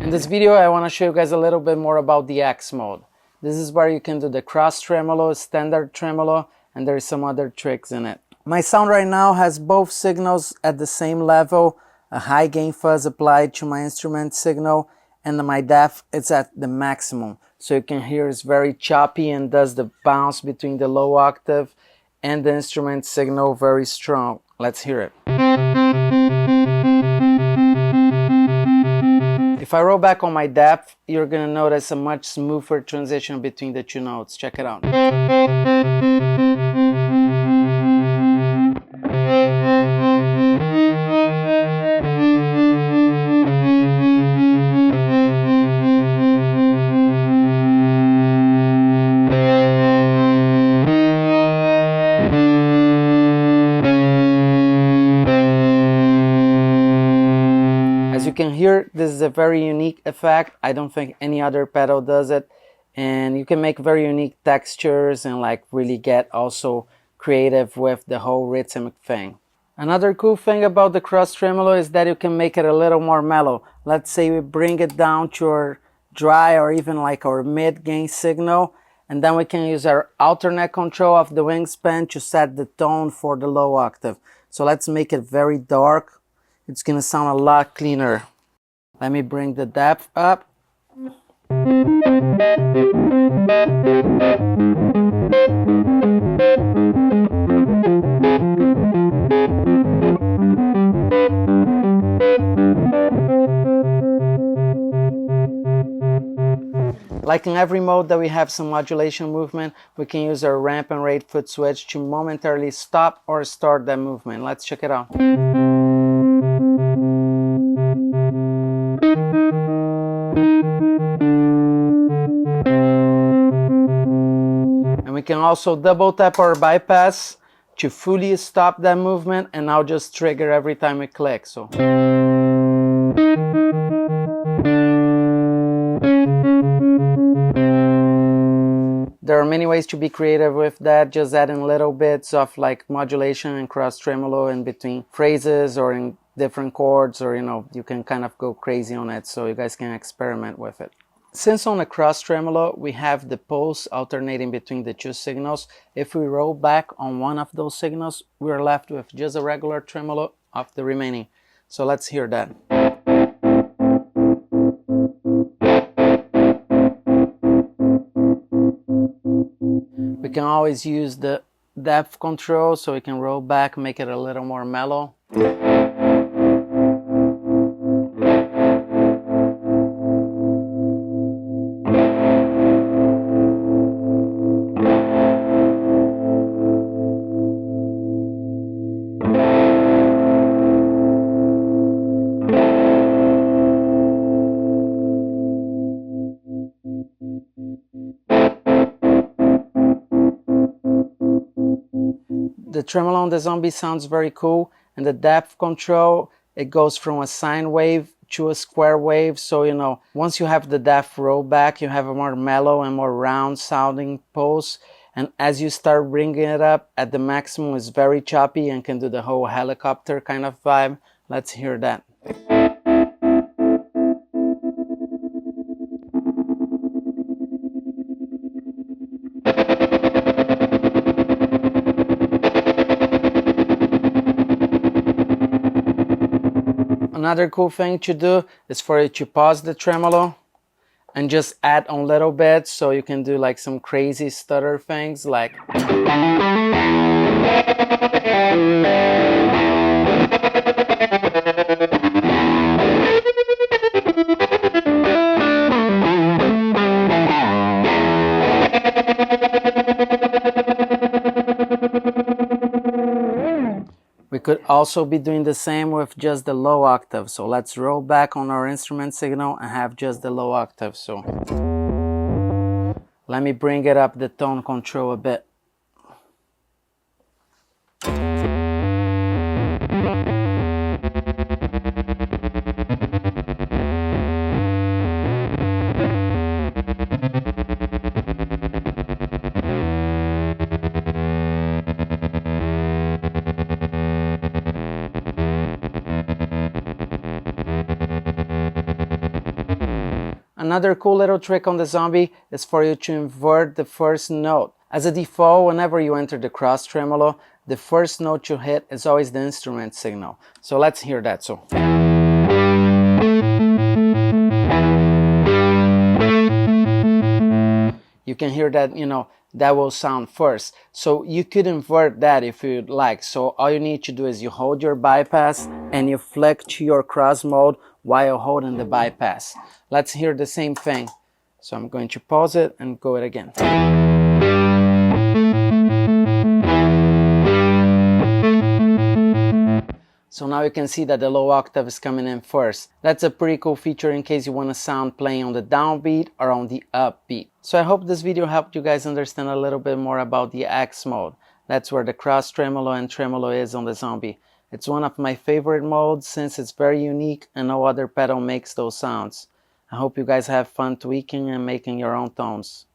In this video, I want to show you guys a little bit more about the X mode. This is where you can do the cross tremolo, standard tremolo, and there's some other tricks in it. My sound right now has both signals at the same level, a high gain fuzz applied to my instrument signal, and my depth is at the maximum. So you can hear it's very choppy and does the bounce between the low octave and the instrument signal very strong. Let's hear it. If I roll back on my depth, you're going to notice a much smoother transition between the two notes. Check it out. As you can hear, this is a very unique effect. I don't think any other pedal does it, and you can make very unique textures and like really get also creative with the whole rhythmic thing. Another cool thing about the cross tremolo is that you can make it a little more mellow. Let's say we bring it down to our dry or even like our mid gain signal, and then we can use our alternate control of the wingspan to set the tone for the low octave. So let's make it very dark. It's going to sound a lot cleaner. Let me bring the depth up. Like in every mode that we have some modulation movement, we can use our ramp and rate foot switch to momentarily stop or start that movement. Let's check it out. And we can also double tap our bypass to fully stop that movement, and I'll just trigger every time we click. So there are many ways to be creative with that, just adding little bits of like modulation and cross tremolo in between phrases or in different chords, or you can kind of go crazy on it, so you guys can experiment with it. Since on the cross tremolo we have the pulse alternating between the two signals, if we roll back on one of those signals, we're left with just a regular tremolo of the remaining. So let's hear that. We can always use the depth control, so we can roll back, make it a little more mellow. The tremolo on the Zzombee sounds very cool, and the depth control, it goes from a sine wave to a square wave. So once you have the depth roll back, you have a more mellow and more round sounding pulse, and as you start bringing it up at the maximum, it's very choppy and can do the whole helicopter kind of vibe. Let's hear that. Another cool thing to do is for you to pause the tremolo and just add on little bit, so you can do like some crazy stutter things like we could also be doing the same with just the low octave. So let's roll back on our instrument signal and have just the low octave. So Let me bring it up the tone control a bit. Another cool little trick on the Zzombee is for you to invert the first note. As a default, whenever you enter the cross tremolo, the first note you hit is always the instrument signal. So let's hear that. So you can hear that, that will sound first. So you could invert that if you'd like. So all you need to do is you hold your bypass and you flick to your cross mode while holding the bypass. Let's hear the same thing. So I'm going to pause it and go it again. So now you can see that the low octave is coming in first. That's a pretty cool feature in case you want to sound playing on the downbeat or on the upbeat. So I hope this video helped you guys understand a little bit more about the X mode. That's where the cross tremolo and tremolo is on the Zzombee. It's one of my favorite modes since it's very unique and no other pedal makes those sounds. I hope you guys have fun tweaking and making your own tones.